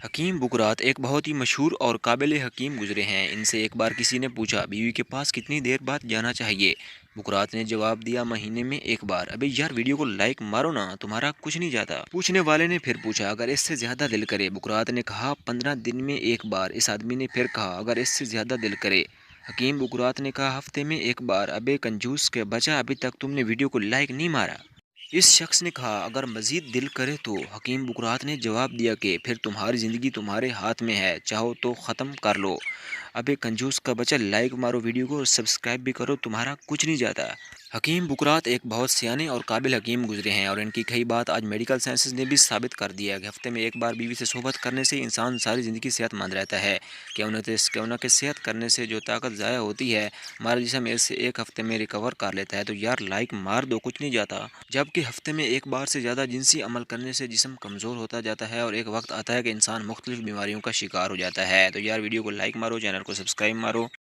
حکیم بکرات ایک بہت ہی مشہور اور قابل حکیم گزرے ہیں۔ ان سے ایک بار کسی نے پوچھا بیوی کے پاس کتنی دیر بعد جانا چاہیے؟ بکرات نے جواب دیا مہینے میں ایک بار۔ ابھی یار ویڈیو کو لائک مارو نا، تمہارا کچھ نہیں جاتا۔ پوچھنے والے نے پھر پوچھا اگر اس سے زیادہ دل کرے؟ بکرات نے کہا 15 دن میں ایک بار۔ اس آدمی نے پھر کہا اگر اس سے زیادہ دل کرے؟ حکیم بکرات نے کہا ہفتے میں ایک بار۔ ابے کنجوس کے بچہ، ابھی تک تم نے ویڈیو کو لائک نہیں مارا۔ اس شخص نے کہا اگر مزید دل کرے تو؟ حکیم بکرات نے جواب دیا کہ پھر تمہاری زندگی تمہارے ہاتھ میں ہے، چاہو تو ختم کر لو۔ ابے کنجوس کا بچہ، لائک مارو ویڈیو کو اور سبسکرائب بھی کرو، تمہارا کچھ نہیں جاتا۔ حکیم بکرات ایک بہت سیانے اور قابل حکیم گزرے ہیں، اور ان کی کئی بات آج میڈیکل سائنسز نے بھی ثابت کر دیا ہے کہ ہفتے میں ایک بار بیوی سے صحبت کرنے سے انسان ساری زندگی صحت مند رہتا ہے۔ کیوں نہ کہ صحت کرنے سے جو طاقت ضائع ہوتی ہے، ہمارا جسم اسے ایک ہفتے میں ریکور کر لیتا ہے۔ تو یار لائک مار دو، کچھ نہیں جاتا۔ جبکہ ہفتے میں ایک بار سے زیادہ جنسی عمل کرنے سے جسم کمزور ہوتا جاتا ہے، اور ایک وقت آتا ہے کہ انسان مختلف بیماریوں کا شکار ہو جاتا ہے۔ تو یار ویڈیو کو لائک مارو، چینل کو سبسکرائب مارو۔